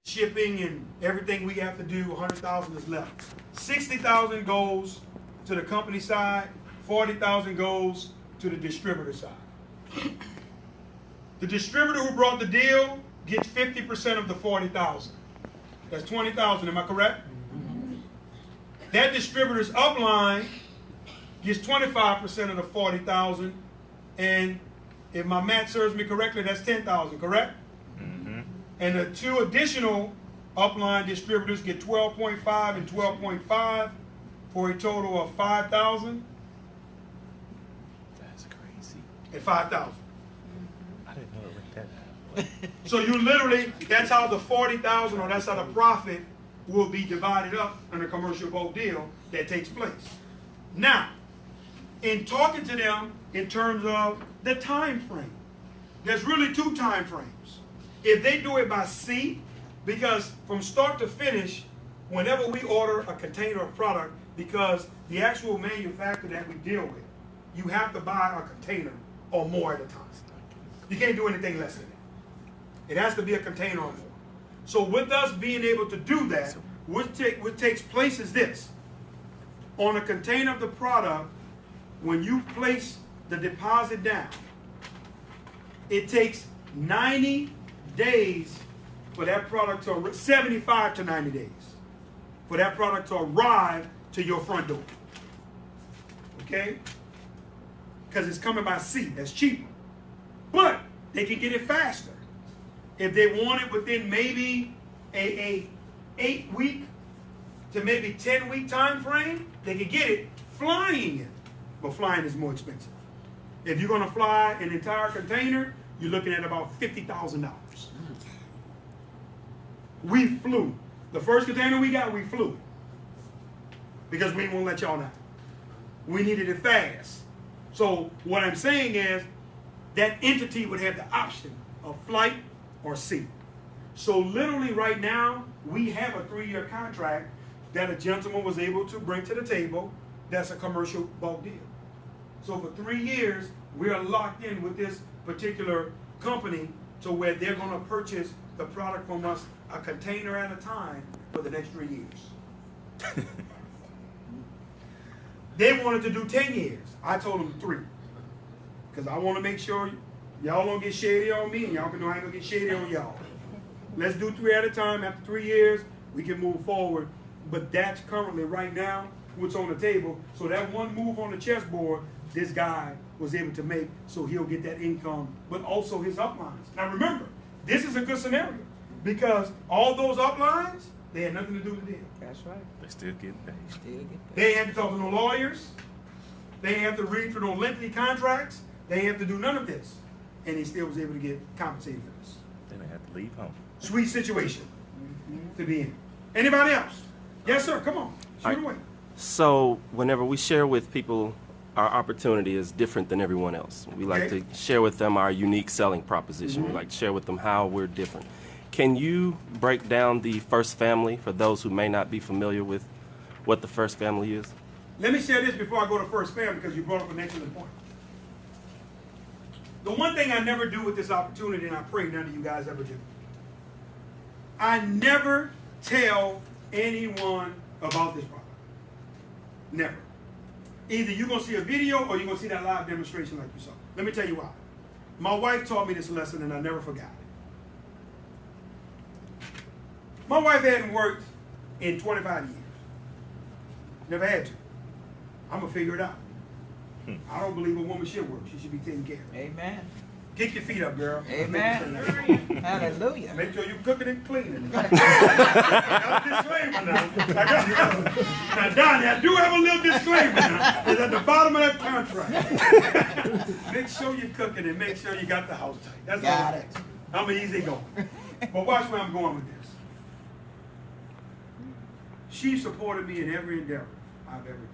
shipping and everything we have to do, 100,000 is left. 60,000 goes to the company side, 40,000 goes to the distributor side. The distributor who brought the deal gets 50% of the 40,000. That's 20,000, am I correct? That distributor's upline gets 25% of the 40,000, and if my math serves me correctly, that's 10,000, correct? And the two additional upline distributors get 12.5 and 12.5 for a total of 5,000. That's crazy. At 5,000. I didn't know it went that high. So you literally, that's how the 40,000, or that's how the profit will be divided up in a commercial bulk deal that takes place. Now, in talking to them in terms of the time frame, there's really two time frames. If they do it by C, because from start to finish, whenever we order a container of product, because the actual manufacturer that we deal with, you have to buy a container or more at a time. You can't do anything less than that. It has to be a container or more. So with us being able to do that, what takes place is this. On a container of the product, when you place the deposit down, it takes 90 days for that product to, 75 to 90 days, for that product to arrive to your front door. Okay? Because it's coming by sea, that's cheaper. But they can get it faster. If they want it within maybe a 8-week to maybe 10-week time frame, they can get it flying in. But flying is more expensive. If you're going to fly an entire container, you're looking at about $50,000. We flew. The first container we got, we flew. Because we didn't want to let y'all know. We needed it fast. So what I'm saying is that entity would have the option of flight or sea. So literally right now, we have a 3-year contract that a gentleman was able to bring to the table. That's a commercial bulk deal. So for 3 years, we're locked in with this particular company to where they're going to purchase the product from us a container at a time for the next 3 years. They wanted to do 10 years. I told them 3. Because I want to make sure y'all don't get shady on me and y'all can know I ain't going to get shady on y'all. Let's do 3 at a time. After 3 years, we can move forward. But that's currently right now what's on the table. So that one move on the chessboard, this guy was able to make so he'll get that income, but also his uplines. Now remember, this is a good scenario because all those uplines, they had nothing to do with the deal. That's right. They still getting paid. They ain't had to talk to no lawyers. They ain't have to read through no lengthy contracts. They ain't have to do none of this. And he still was able to get compensated for this. Then they have to leave home. Sweet situation to be in. Anybody else? Yes, sir. Come on. Shoot away. So whenever we share with people, our opportunity is different than everyone else. We like to share with them our unique selling proposition. We like to share with them how we're different. Can you break down the First Family for those who may not be familiar with what the First Family is? Let me share this before I go to First Family because you brought up an excellent point. The one thing I never do with this opportunity, and I pray none of you guys ever do, I never tell anyone about this product. Never. Either you're going to see a video or you're going to see that live demonstration like you saw. Let me tell you why. My wife taught me this lesson and I never forgot it. My wife hadn't worked in 25 years. Never had to. I'm going to figure it out. I don't believe a woman should work. She should be taken care of. Amen. Kick your feet up, girl. Amen. Hallelujah. Make sure you're cooking and cleaning. I got a disclaimer now. Now, Donnie, I do have a little disclaimer now. It's at the bottom of that contract. Make sure you're cooking and make sure you got the house tight. That's all I ask. I'm easy going. But watch where I'm going with this. She supported me in every endeavor I've ever done.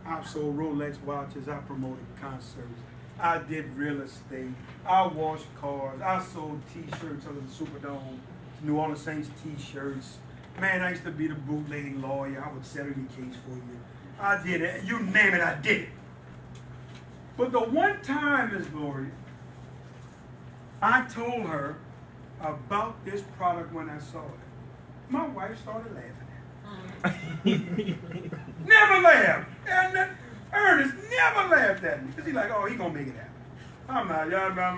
I've sold Rolex watches. I promoted concerts. I did real estate. I washed cars. I sold T-shirts under the Superdome, New Orleans Saints T-shirts. Man, I used to be the bootlegging lawyer. I would settle your case for you. I did it. You name it, I did it. But the one time, Miss Gloria, I told her, about this product when I saw it. My wife started laughing. Never laughed. And Ernest never laughed at me. Because he's like, oh, he going to make it happen. I'm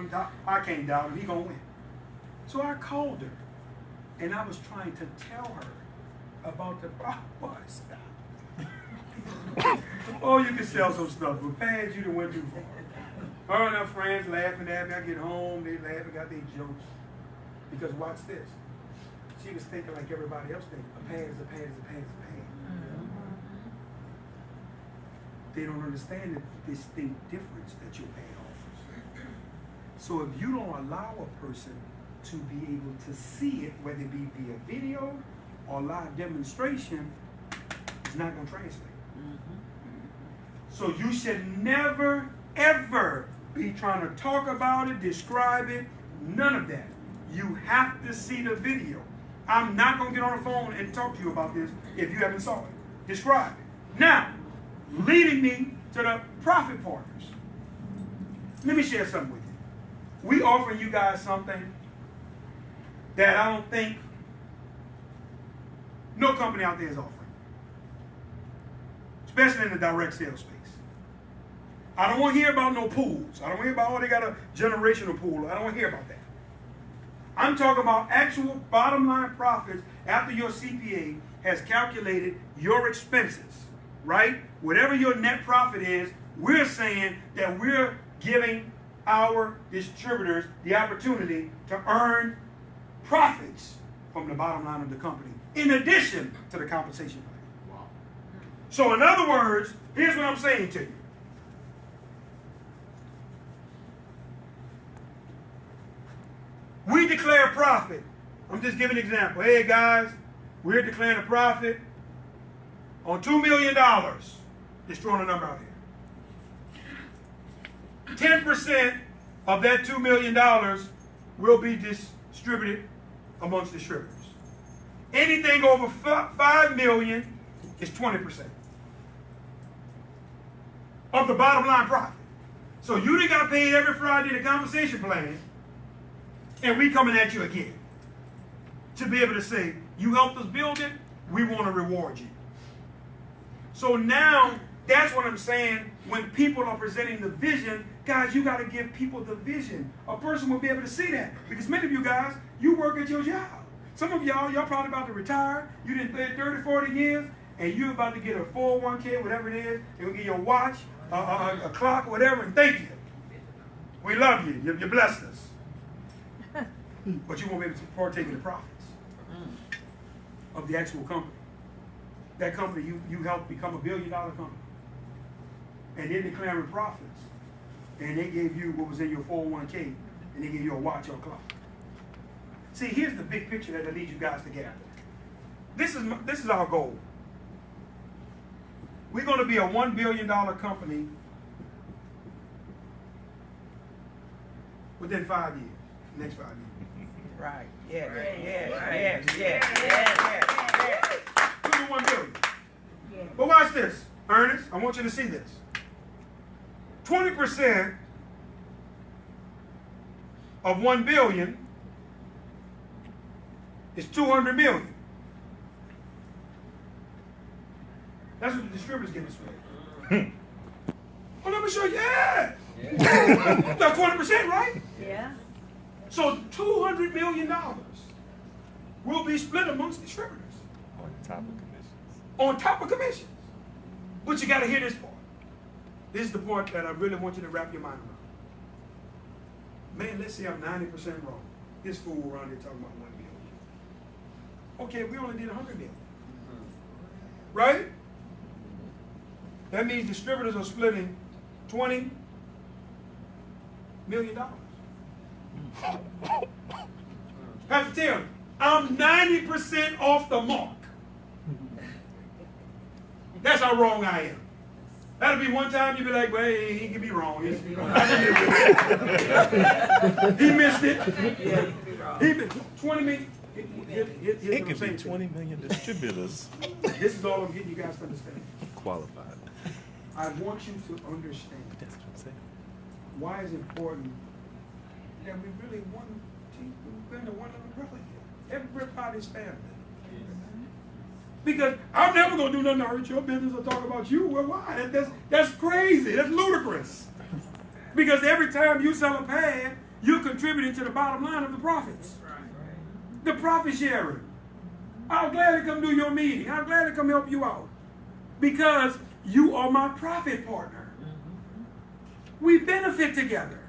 not, I can't doubt him. He going to win. So I called her. And I was trying to tell her about the boy, stop. Oh, you can sell some stuff, but Pads, you done went too far. Her and her friends laughing at me. I get home, they laughing, got their jokes. Because watch this. She was thinking like everybody else thinking, a pad is a pad is a pad is a pad. They don't understand the distinct difference that your pad offers. So if you don't allow a person to be able to see it, whether it be via video or live demonstration, it's not going to translate. So you should never, ever be trying to talk about it, describe it, none of that. You have to see the video. I'm not going to get on the phone and talk to you about this if you haven't saw it. Describe it. Now, leading me to the profit partners. Let me share something with you. We offering you guys something that I don't think no company out there is offering. Especially in the direct sales space. I don't want to hear about no pools. I don't want to hear about, oh, they got a generational pool. I don't want to hear about that. I'm talking about actual bottom line profits after your CPA has calculated your expenses, right? Whatever your net profit is, we're saying that we're giving our distributors the opportunity to earn profits from the bottom line of the company, in addition to the compensation plan. Wow. So in other words, here's what I'm saying to you. We declare profit. I'm just giving an example. Hey guys, we're declaring a profit on $2 million. Just throwing a number out here. 10% of that $2 million will be distributed amongst distributors. Anything over $5 million is 20% of the bottom line profit. So you done got paid every Friday in the compensation plan, and we coming at you again to be able to say, you helped us build it, we want to reward you. So now, that's what I'm saying. When people are presenting the vision, guys, you got to give people the vision. A person will be able to see that. Because many of you guys, you work at your job. Some of y'all probably about to retire. You didn't play 30, 40 years, and you're about to get a 401k, whatever it is. They're going to get you a watch, a clock, whatever, and thank you. We love you. You blessed us. But you won't be able to partake in the profits of the actual company. That company you helped become $1 billion company. And they're declaring profits. And they gave you what was in your 401k, and they gave you a watch or a clock. See, here's the big picture that I need you guys to get. This is our goal. We're going to be a $1 billion company within 5 years, next 5 years. Right. Yeah. We'll do 1 billion. Yeah. But watch this, Ernest. I want you to see this. 20% of 1 billion is 200 million. That's what the distributors give us for it. Well, let me show you. Yeah. That's 20%, right? Yeah. So $200 million will be split amongst distributors. On top of commissions. On top of commissions. But you got to hear this part. This is the part that I really want you to wrap your mind around. Man, let's say I'm 90% wrong. This fool around here talking about 1 billion. Okay, we only did 100 million. Right? That means distributors are splitting $20 million. I have to tell you, I'm 90% off the mark. That's how wrong I am. That'll be one time you be like, well, he can be wrong. He missed it. He missed 20 million. It could be 20 million distributors. This is all I'm getting you guys to understand. Qualified. I want you to understand. But that's what I'm saying. Why it's important that we really want to been to one umbrella yet. Everybody's family. Because I'm never going to do nothing to hurt your business or talk about you. Well, why? That's crazy. That's ludicrous. Because every time you sell a pad, you're contributing to the bottom line of the profits. The profit sharing. I'll gladly come do your meeting. I'll gladly come help you out. Because you are my profit partner. We benefit together.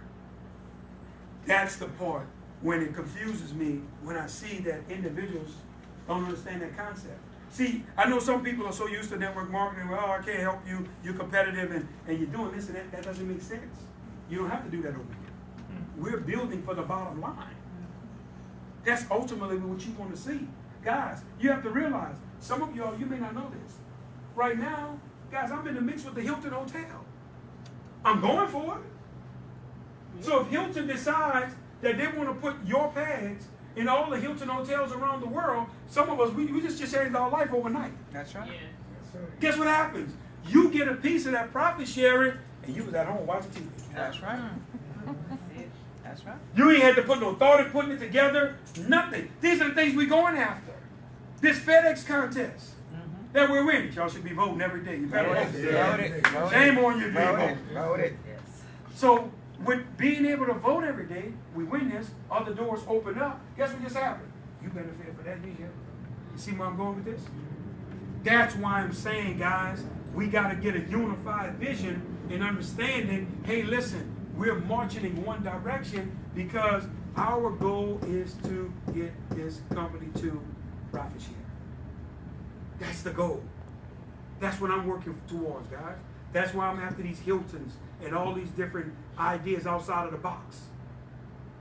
That's the part when it confuses me when I see that individuals don't understand that concept. See, I know some people are so used to network marketing, well, oh, I can't help you, you're competitive and you're doing this and that. That doesn't make sense. You don't have to do that over here. We're building for the bottom line. That's ultimately what you want to see. Guys, you have to realize, some of y'all, you may not know this. Right now, guys, I'm in the mix with the Hilton Hotel. I'm going for it. So if Hilton decides that they want to put your pads in all the Hilton hotels around the world, some of us, we just changed our life overnight. That's right. Yeah. Guess what happens? You get a piece of that profit sharing, and you was at home watching TV. That's right. That's right. You ain't had to put no thought in putting it together, nothing. These are the things we're going after. This FedEx contest that we're winning. Y'all should be voting every day. You better vote. Shame on you, people. Vote it. So, with being able to vote every day, we win this, other doors open up. Guess what just happened? You benefit for that media. You see where I'm going with this? That's why I'm saying, guys, we got to get a unified vision and understanding, hey, listen, we're marching in one direction because our goal is to get this company to profit share. That's the goal. That's what I'm working towards, guys. That's why I'm after these Hiltons and all these different ideas outside of the box.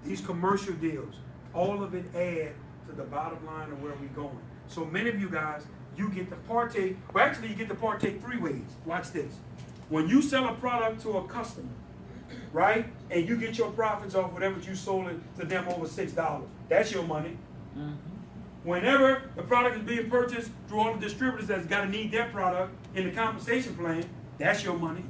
These commercial deals, all of it add to the bottom line of where we're going. So many of you guys, you get to partake, well actually you get to partake three ways. Watch this. When you sell a product to a customer, right, and you get your profits off whatever you sold it to them over $6, that's your money. Whenever the product is being purchased through all the distributors that's got to need their product in the compensation plan, that's your money.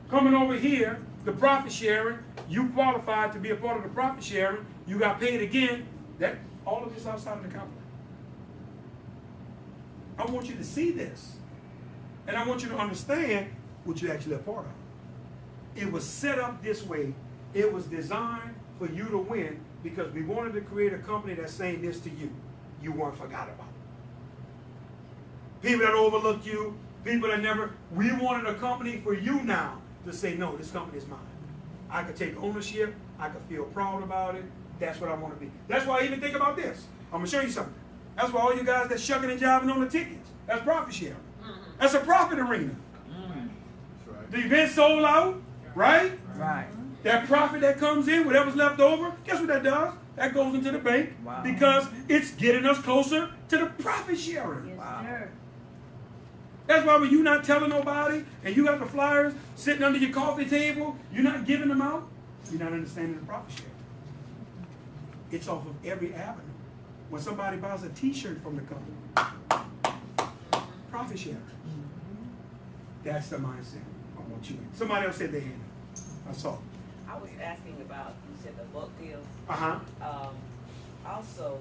Coming over here, the profit sharing, you qualified to be a part of the profit sharing, you got paid again, that all of this outside of the company. I want you to see this. And I want you to understand what you're actually a part of. It was set up this way. It was designed for you to win because we wanted to create a company that's saying this to you. You weren't forgot about. People that overlooked you, people that never, we wanted a company for you now to say, no, this company is mine. I could take ownership. I could feel proud about it. That's what I want to be. That's why I even think about this. I'm going to show you something. That's why all you guys that's shucking and jiving on the tickets, that's profit sharing. That's a profit arena. The event sold out, right? Right. That profit that comes in, whatever's left over, guess what that does? That goes into the bank because it's getting us closer to the profit sharing. Yes, sir. That's why when you're not telling nobody and you got the flyers sitting under your coffee table, you're not giving them out, you're not understanding the profit share. It's off of every avenue. When somebody buys a t-shirt from the company, profit share. That's the mindset I want you in. Somebody else said they had it. I saw. I was asking about, you said the bulk deals. Uh-huh. Also,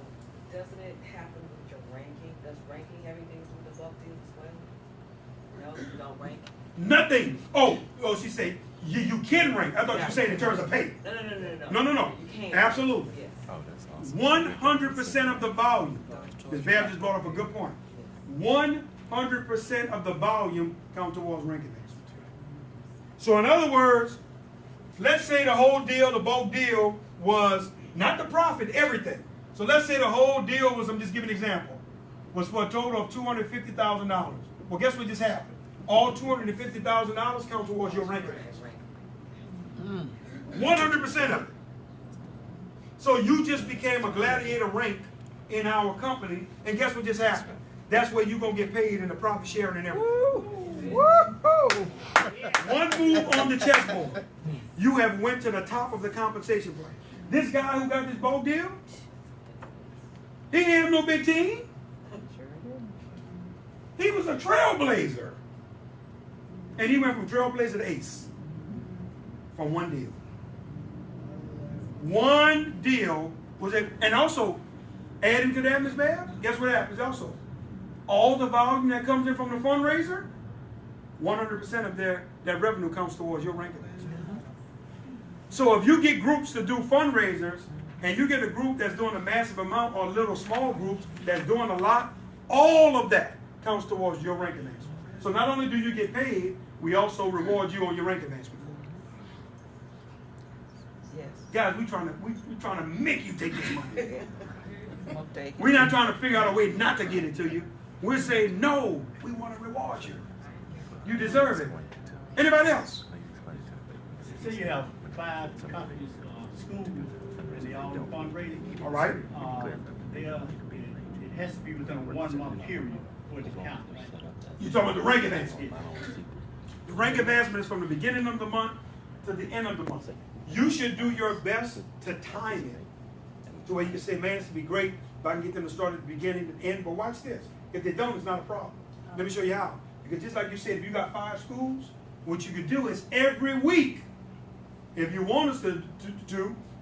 doesn't it happen with your ranking? Does ranking everything through the bulk deals as well? No, you don't rank? Nothing. Oh, she said you can rank. I thought you were saying in terms of pay. No. No. You can't. Absolutely. Yes. Oh, that's awesome. 100% of the volume. Ms. Bev just brought up a good point. 100% of the volume count towards ranking base. So in other words, let's say the whole deal, the bulk deal, was not the profit, everything. So let's say the whole deal was, I'm just giving an example, was for a total of $250,000. Well, guess what just happened? All $250,000 count towards your ranking base. 100% of it. So you just became a gladiator rank in our company, and guess what just happened? That's where you're going to get paid in the profit sharing and everything. One move on the chessboard, you have went to the top of the compensation plan. This guy who got this bulk deal, he didn't have no big team. He was a trailblazer. And he went from trailblazer to ace from one deal. One deal And also, adding to that, Ms. Babb, guess what happens also? All the volume that comes in from the fundraiser, 100% of that revenue comes towards your ranking list. So if you get groups to do fundraisers, and you get a group that's doing a massive amount, or little small groups that's doing a lot, all of that comes towards your rank advancement. So not only do you get paid, we also reward you on your rank advancement for it. Yes. Guys, we trying to make you take this money. We'll take it. We're not trying to figure out a way not to get it to you. We're saying, no, we want to reward you. You deserve it. Anybody else? Say you have 5 companies, schools, and they all fundraising. All right. It has to be within a 1 month period for it to count, right? You're talking about the rank advancement. The rank advancement is from the beginning of the month to the end of the month. You should do your best to time it to where you can say, man, this would be great if I can get them to start at the beginning and end. But watch this. If they don't, it's not a problem. Let me show you how. Because just like you said, if you got 5 schools, what you could do is every week, if you want us to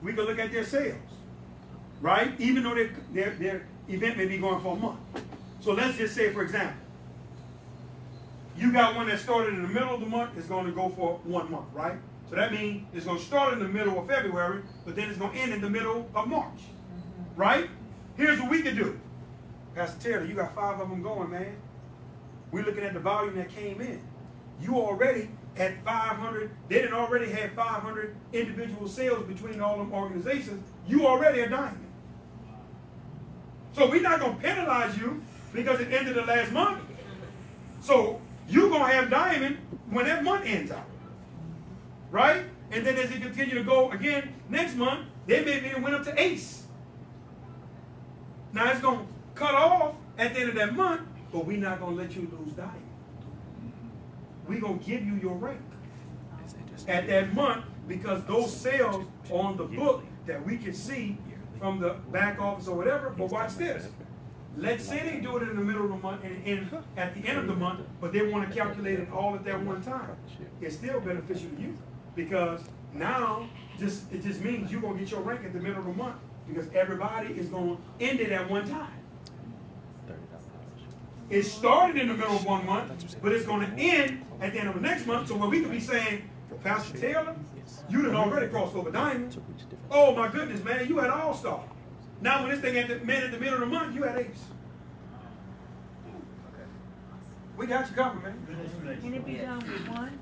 we can look at their sales, right? Even though their event may be going for a month. So let's just say, for example, you got one that started in the middle of the month, it's going to go for 1 month, right? So that means it's going to start in the middle of February, but then it's going to end in the middle of March, right? Here's what we could do. Pastor Taylor, you got 5 of them going, man. We're looking at the volume that came in. You already at 500, they didn't already have 500 individual sales between all them organizations. You already a diamond. So we're not going to penalize you because it ended the last month. So you're going to have diamond when that month ends out. Right? And then as it continue to go again, next month, they maybe went up to ace. Now it's going to cut off at the end of that month, but we're not going to let you lose diamond. We're going to give you your rank at that month because those sales on the book that we can see from the back office or whatever. But watch this. Let's say they do it in the middle of the month and at the end of the month, but they want to calculate it all at that one time. It's still beneficial to you because now it just means you're going to get your rank at the middle of the month because everybody is going to end it at one time. It started in the middle of 1 month, but it's going to end at the end of the next month. So when we could be saying, Pastor Taylor, you done already crossed over diamond. Oh my goodness, man, you had all-star. Now when this thing at the middle of the month, you had ace. We got you covered, man. Can it be done with 1?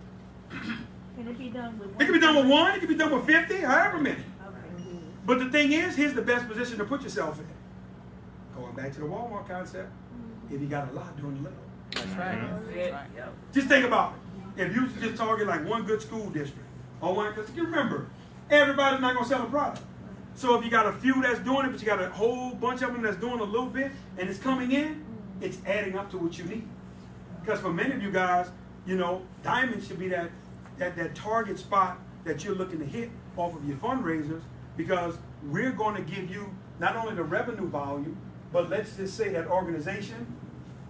Can it be done with 1? It can be done with 1, it can be done with 50, however many. Okay. But the thing is, here's the best position to put yourself in. Going back to the Walmart concept, if you got a lot, doing a little. That's right. That's right. Yep. Just think about it. If you just target like one good school district, or one, because you remember, everybody's not going to sell a product. So if you got a few that's doing it, but you got a whole bunch of them that's doing a little bit, and it's coming in, it's adding up to what you need. Because for many of you guys, you know, diamond should be that target spot that you're looking to hit off of your fundraisers, because we're going to give you not only the revenue volume, but let's just say that organization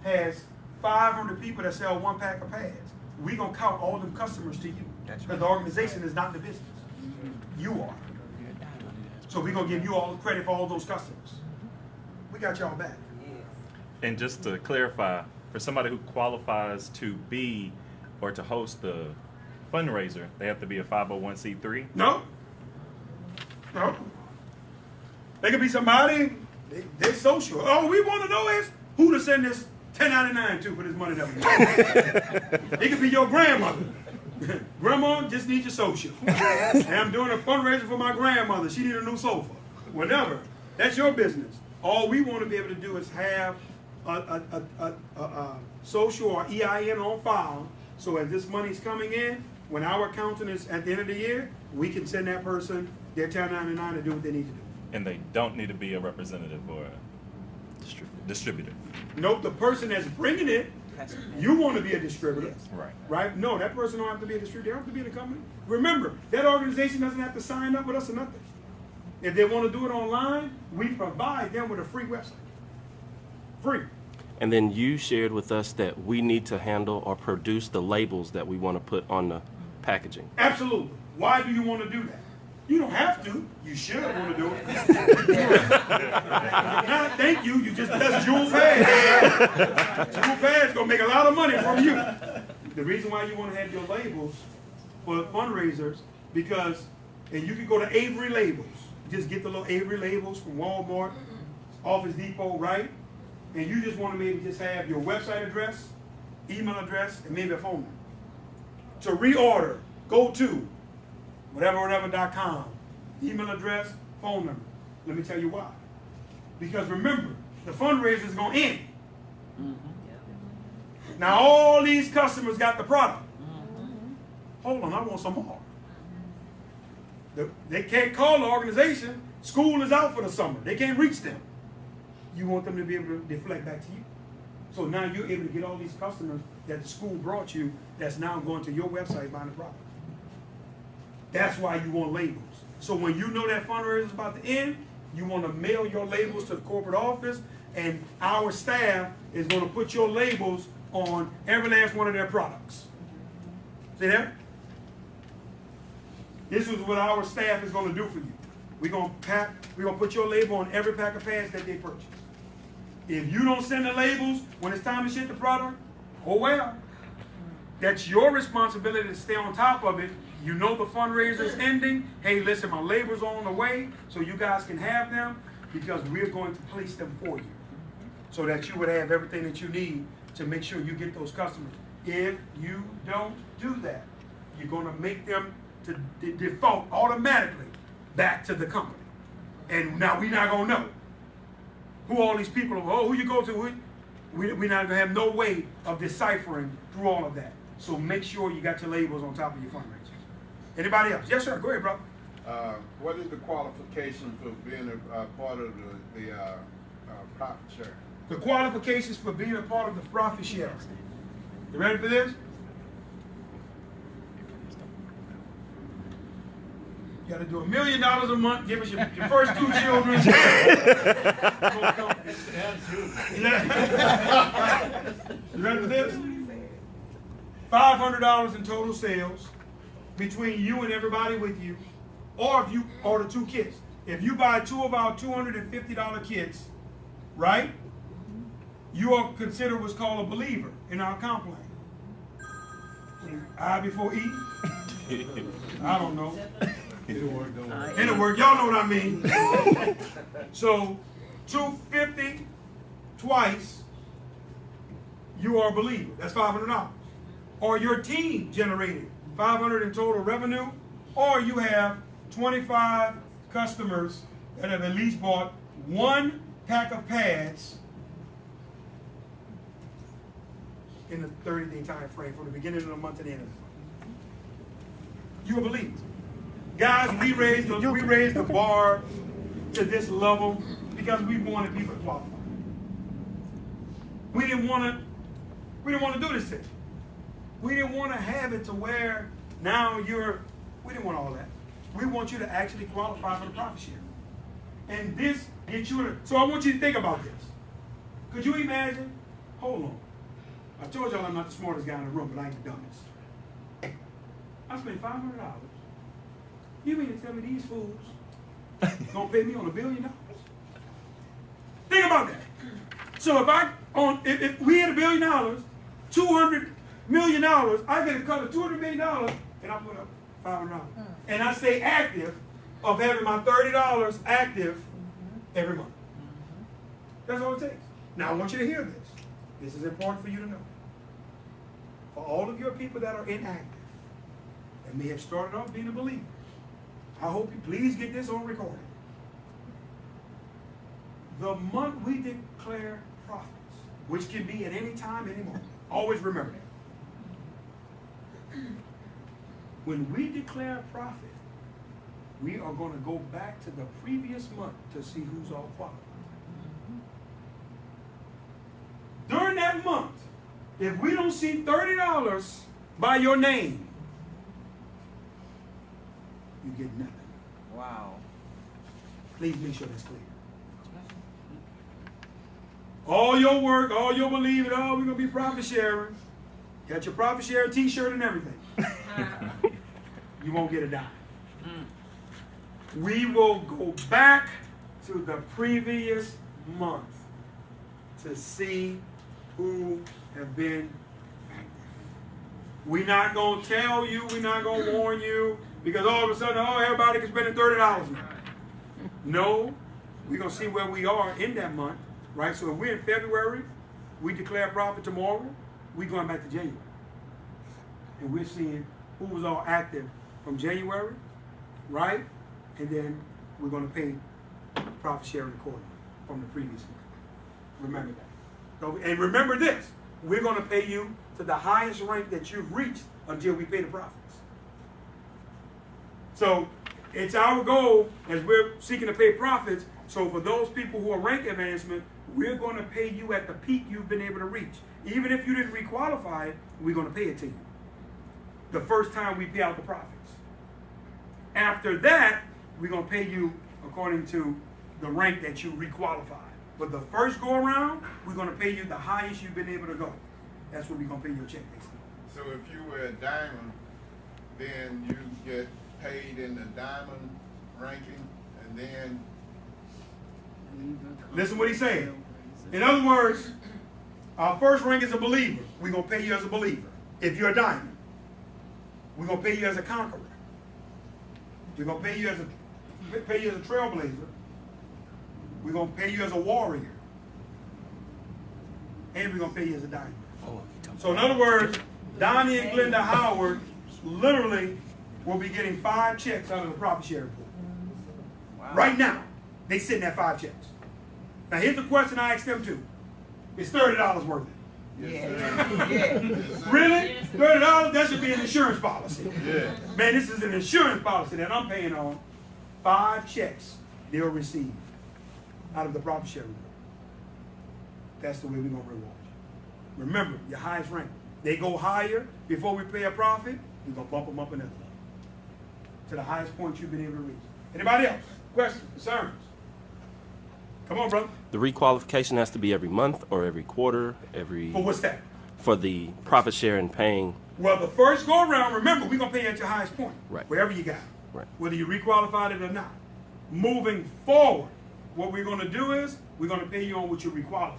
has 500 people that sell 1 pack of pads. We're going to count all them customers to you. Because the organization is not the business. You are. So we're going to give you all the credit for all those customers. We got y'all back. And just to clarify, for somebody who qualifies to be or to host the fundraiser, they have to be a 501c3? No. No. They could be somebody, they social. All we want to know is who to send this 1099 to for this money that we get. It could be your grandmother. Grandma just needs your social. And I'm doing a fundraiser for my grandmother. She need a new sofa. Whatever. That's your business. All we want to be able to do is have a social or EIN on file. So as this money's coming in, when our accountant is at the end of the year, we can send that person their 1099 to do what they need to do. And they don't need to be a representative or a distributor. Nope, the person that's bringing it, you want to be a distributor. Right. Right? No, that person don't have to be a distributor. They don't have to be in the company. Remember, that organization doesn't have to sign up with us or nothing. If they want to do it online, we provide them with a free website. Free. And then you shared with us that we need to handle or produce the labels that we want to put on the packaging. Absolutely. Why do you want to do that? You don't have to. You should want to do it. Nah, thank you. You just, that's Jewel Pads. Jewel Pads gonna make a lot of money from you. The reason why you want to have your labels for fundraisers, because, and you can go to Avery Labels. Just get the little Avery labels from Walmart, Office Depot, right? And you just want to maybe just have your website address, email address, and maybe a phone number. To reorder, go to whatever.com, email address, phone number. Let me tell you why. Because remember, the fundraiser is going to end. Now all these customers got the product. Hold on, I want some more. They can't call the organization. School is out for the summer. They can't reach them. You want them to be able to deflect back to you. So now you're able to get all these customers that the school brought you that's now going to your website buying the product. That's why you want labels. So when you know that fundraiser is about to end, you want to mail your labels to the corporate office, and our staff is going to put your labels on every last one of their products. See that? This is what our staff is going to do for you. We're going to put your label on every pack of pads that they purchase. If you don't send the labels when it's time to ship the product, oh well. That's your responsibility to stay on top of it. You know the fundraiser is ending. Hey, listen, my labels are on the way, so you guys can have them, because we're going to place them for you, so that you would have everything that you need to make sure you get those customers. If you don't do that, you're going to make them to default automatically back to the company. And now we're not going to know who all these people are. Oh, who you go to. We're not going to have no way of deciphering through all of that. So make sure you got your labels on top of your fundraisers. Anybody else? Yes, sir. Go ahead, brother. What is the qualification for being a part of the profit share? The qualifications for being a part of the profit share. You ready for this? You got to do $1 million a month. Give us your first 2 children. You ready for this? $500 in total sales between you and everybody with you, or if you order 2 kits. If you buy 2 of our $250 kits, right? You are considered what's called a believer in our comp plan. I before E? I don't know. It'll work. Y'all know what I mean. So, $250 twice, you are a believer. That's $500. Or your team generated $500 in total revenue, or you have 25 customers that have at least bought 1 pack of pads in the 30-day time frame from the beginning of the month to the end of the month. You a believer. Guys, we raised the bar to this level because we wanted people to qualify. We didn't want to do this thing. We didn't want to have it to where now we didn't want all that. We want you to actually qualify for the profit share. And this gets you so I want you to think about this. Could you imagine? Hold on. I told y'all I'm not the smartest guy in the room, but I ain't the dumbest. I spent $500. You mean to tell me these fools gonna pay me on $1 billion? Think about that. So if we had $1 billion, $200 million, I get a cut of $200 million, and I put up $500. And I stay active of having my $30 active every month. That's all it takes. Now I want you to hear this. This is important for you to know. For all of your people that are inactive, that may have started off being a believer, I hope you please get this on recording. The month we declare profits, which can be at any time, any moment, always remember that. When we declare profit, we are going to go back to the previous month to see who's all qualified. During that month, if we don't see $30 by your name, you get nothing. Wow. Please make sure that's clear. All your work, all your believing, we're going to be profit sharing. Got your profit share t-shirt and everything. You won't get a dime. we will go back to the previous month to see who have been active. We're not going to tell you, we're not going to warn you, because all of a sudden, oh, everybody can spend $30 now. No, we're going to see where we are in that month, right? So if we're in February, we declare profit tomorrow, we're going back to January. And we're seeing who was all active from January, right? And then we're going to pay profit sharing accordingly from the previous month. Remember that. And remember this, we're going to pay you to the highest rank that you've reached until we pay the profits. So it's our goal as we're seeking to pay profits. So for those people who are rank advancement, we're going to pay you at the peak you've been able to reach. Even if you didn't requalify it, we're going to pay it to you the first time we pay out the profits. After that, we're going to pay you according to the rank that you requalified. But the first go around, we're going to pay you the highest you've been able to go. That's what we're going to pay your check basically. So if you were a diamond, then you get paid in the diamond ranking, and then... Listen what he's saying. In other words, our first rank is a believer. We're going to pay you as a believer. If you're a diamond, we're going to pay you as a conqueror. We're going to pay you as a trailblazer. We're going to pay you as a warrior. And we're going to pay you as a diamond. So in other words, Donnie and Glenda Howard literally will be getting 5 checks out of the profit sharing pool. Wow. Right now, they sitting at 5 checks. Now here's the question I asked them too. Is $30 worth it? Yes, Really? $30? That should be an insurance policy. Yeah. Man, this is an insurance policy that I'm paying on. 5 checks they'll receive out of the profit sharing pool. That's the way we're going to reward you. Remember, your highest rank. They go higher before we pay a profit, we're going to bump them up another level to the highest point you've been able to reach. Anybody else? Questions? Concerns? Come on, brother. The requalification has to be every month or every quarter, every... For what's that? For the profit share and paying. Well, the first go around, remember, we're going to pay you at your highest point. Right. Wherever you got it. Right. Whether you requalified it or not. Moving forward, what we're going to do is we're going to pay you on what you requalified.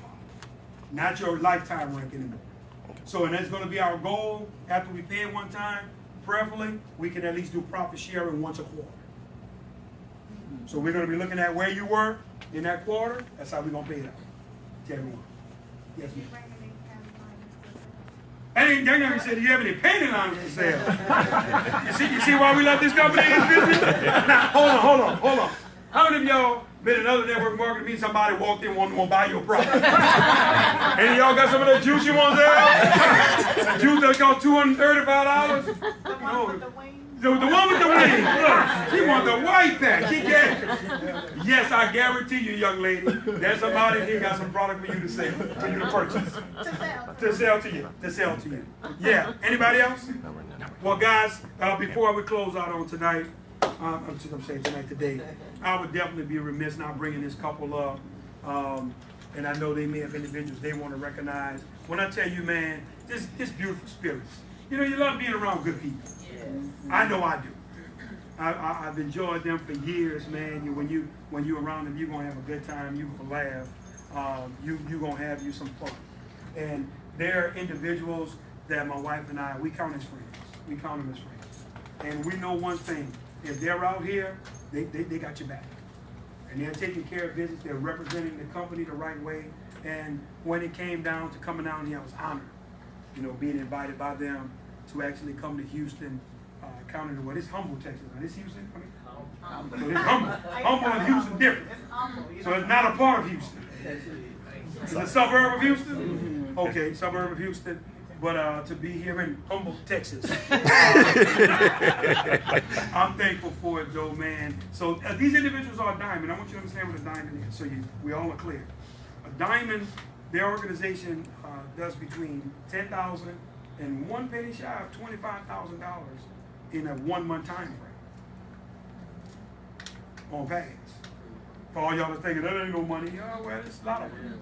Not your lifetime rank anymore. So, and that's going to be our goal after we pay it one time. Preferably, we can at least do profit sharing once a quarter. So we're going to be looking at where you were in that quarter. That's how we're going to pay it out to everyone. Yes, ma'am. Hey, Daniel said, do you have any painting lines for sale? You see why we left this company in business? Now, hold on. How many of y'all been in another network marketing meeting, somebody walked in wanting to buy your product? Any of y'all got some of that juice you want to sell? Juice that cost $235? The one with the wings. Look, she wants the white pack. She get. Yes, I guarantee you, young lady, there's somebody here got some product for you to sell, for you to purchase. To sell to you. Yeah. Anybody else? Well, guys, before we close out on tonight, today, I would definitely be remiss not bringing this couple up. And I know they may have individuals they want to recognize. When I tell you, man, this beautiful spirits. You know, you love being around good people. I know I do. I've enjoyed them for years, man. When you around them, you're gonna have a good time. You're gonna laugh. You're gonna have you some fun. And they're individuals that my wife and I, we count as friends. We count them as friends. And we know one thing: if they're out here, they got your back. And they're taking care of business. They're representing the company the right way. And when it came down to coming down here, I was honored, being invited by them to actually come to Houston, county to what is Humble, Texas. Now, this Houston? Humble. So it's Humble. Humble and Houston different. So it's not a part of Houston. It's a suburb of Houston? Okay, suburb of Houston. But to be here in Humble, Texas, I'm thankful for it, though, man. So these individuals are a diamond. I want you to understand what a diamond is, so we all are clear. A diamond, their organization does between $10,000 and one penny shy of $25,000 in a 1 month time frame on pads. For all y'all that's thinking that ain't no money, well, it's a lot of money.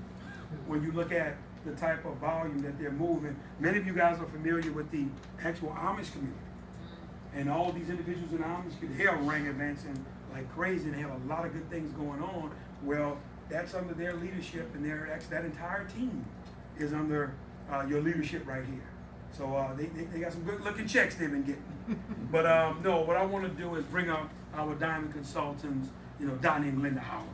When you look at the type of volume that they're moving, many of you guys are familiar with the actual Amish community. And all these individuals in the Amish community, they are rank advancing like crazy, and they have a lot of good things going on. Well, that's under their leadership, and that entire team is under your leadership right here. So they got some good looking checks they've been getting. But no, what I want to do is bring up our diamond consultants, Donnie and Linda Howard.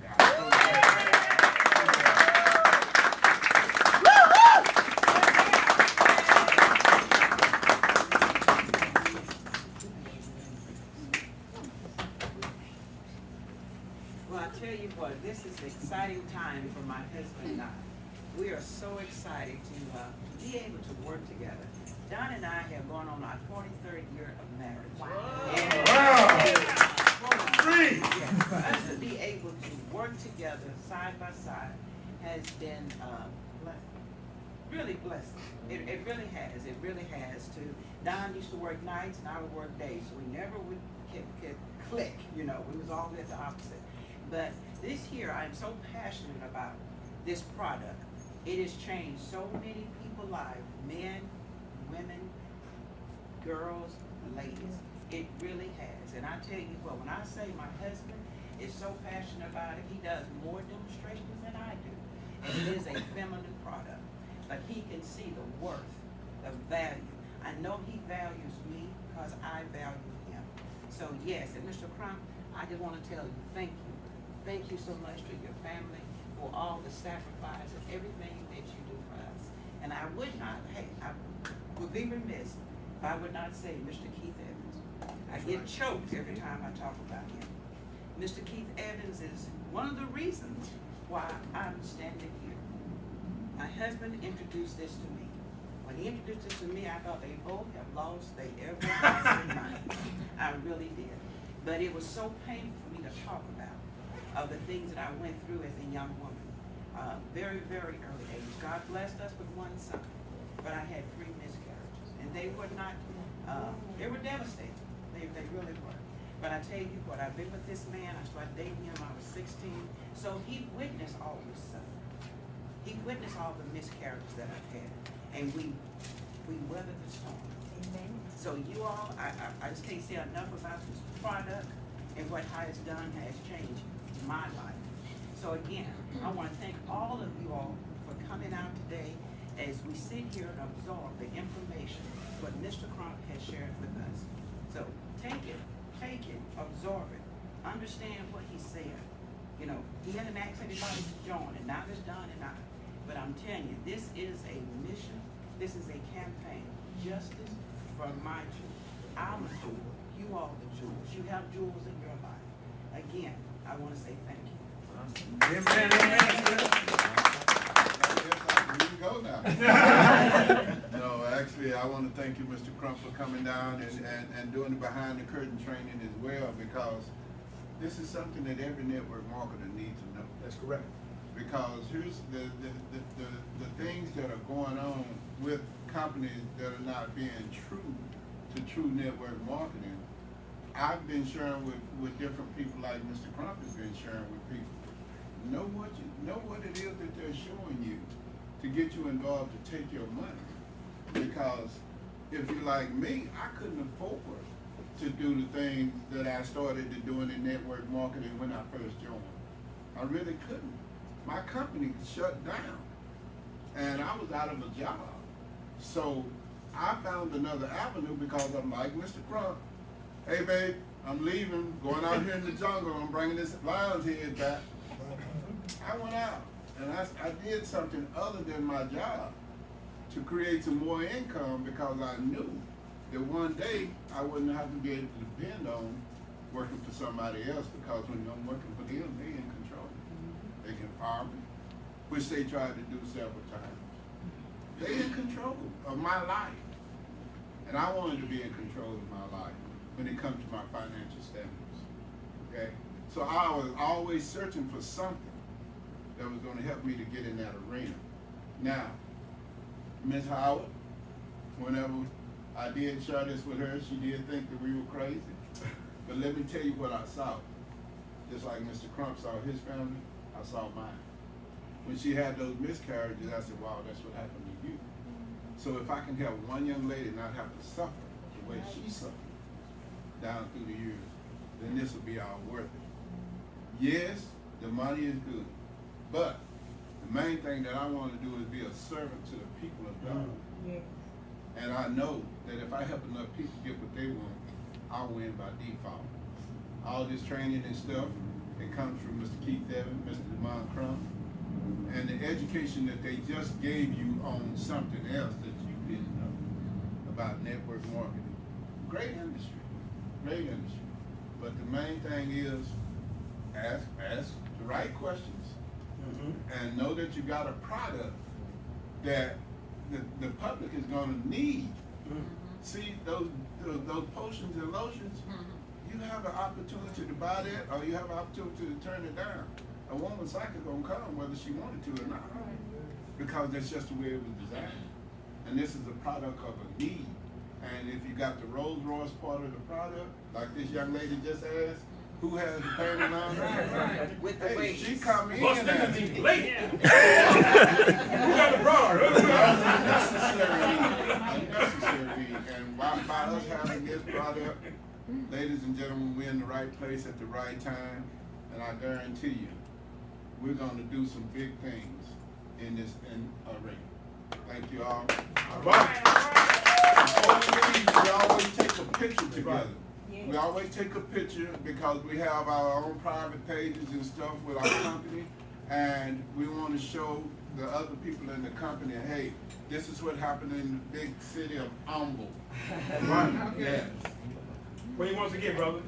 Well, I tell you what, this is an exciting time for my husband and I. We are so excited to be able to work together. Don and I have gone on our 43rd year of marriage. Wow! Yes, for us to be able to work together side by side has been really blessing. It really has. It really has. Don used to work nights and I would work days, so we never would click. We was always the opposite. But this year, I am so passionate about this product. It has changed so many people's lives, men, women, girls, ladies. It really has. And I tell you what, when I say my husband is so passionate about it, he does more demonstrations than I do. And it is a feminine product. But he can see the worth, the value. I know he values me because I value him. So yes, and Mr. Crump, I just want to tell you, thank you. Thank you so much to your family for all the sacrifice and everything that you do for us. And I would be remiss if I would not say Mr. Keith Evans. I get choked every time I talk about him. Mr. Keith Evans is one of the reasons why I'm standing here. My husband introduced this to me. When he introduced it to me, I thought they both have lost their everlasting mind. I really did. But it was so painful for me to talk about of the things that I went through as a young woman. Very, very early age. God blessed us with one son, but I had 3 miscarriages. And they were not, they were devastating. They really were. But I tell you what, I've been with this man, I started dating him when I was 16, so he witnessed all this suffering. He witnessed all the miscarriages that I've had, and we weathered the storm. Amen. So you all, I just can't say enough about this product and what it's done has changed my life. So again, I want to thank all of you all for coming out today as we sit here and absorb the information what Mr. Crump has shared with us. So take it, absorb it, understand what he said. He hadn't asked anybody to join, and now it's done and I. But I'm telling you, this is a mission, this is a campaign. Justice for my jewels. I'm a jewel, you all the jewels. You have jewels in your life. Again, I want to say thank you. Amen, amen. You can go now. No, actually, I want to thank you, Mr. Crump, for coming down and doing the behind the curtain training as well, because this is something that every network marketer needs to know. That's correct. Because here's the things that are going on with companies that are not being true to true network marketing. I've been sharing with different people like Mr. Crump has been sharing with people. Know what it is that they're showing you to get you involved to take your money. Because if you're like me, I couldn't afford to do the things that I started to doing in network marketing when I first joined. I really couldn't. My company shut down and I was out of a job. So I found another avenue because I'm like Mr. Crump. Hey babe, I'm leaving, going out here in the jungle, I'm bringing this lion's head back. I went out and I did something other than my job to create some more income, because I knew that one day I wouldn't have to be able to depend on working for somebody else, because when I'm working for them, they in control. They can fire me, which they tried to do several times. They in control of my life. And I wanted to be in control of my life when it comes to my financial statements. Okay? So I was always searching for something that was going to help me to get in that arena. Now, Ms. Howard, whenever I did share this with her, she did think that we were crazy. But let me tell you what I saw. Just like Mr. Crump saw his family, I saw mine. When she had those miscarriages, I said, wow, that's what happened to you. So if I can help one young lady not have to suffer the way she suffered down through the years, then this will be all worth it. yes, the money is good, but the main thing that I want to do is be a servant to the people of God. Yeah. And I know that if I help enough people get what they want, I'll win by default. All this training and stuff, it comes from Mr. Keith Evans, Mr. Crump, and the education that they just gave you on something else that you didn't know about network marketing. Great industry, great industry. But the main thing is ask the right questions and know that you got a product that the public is going to need. See, those potions and lotions, you have an opportunity to buy that or you have an opportunity to turn it down. A woman's cycle going to come whether she wanted to or not, because that's just the way it was designed. And this is a product of a need. And if you got the Rolls Royce part of the product, like this young lady just asked, who has the payment on her? With the Hey, wages. she come in Bust in and the meeting late. Who got the broad? unnecessary. And by us having this product, ladies and gentlemen, we're in the right place at the right time. And I guarantee you, we're going to do some big things in this arena. Thank you all. Before we leave, we always take a picture together. We always take a picture because we have our own private pages and stuff with our company, and we want to show the other people in the company, hey, this is what happened in the big city of Humble. Right. Yes. What do you want to get, brother?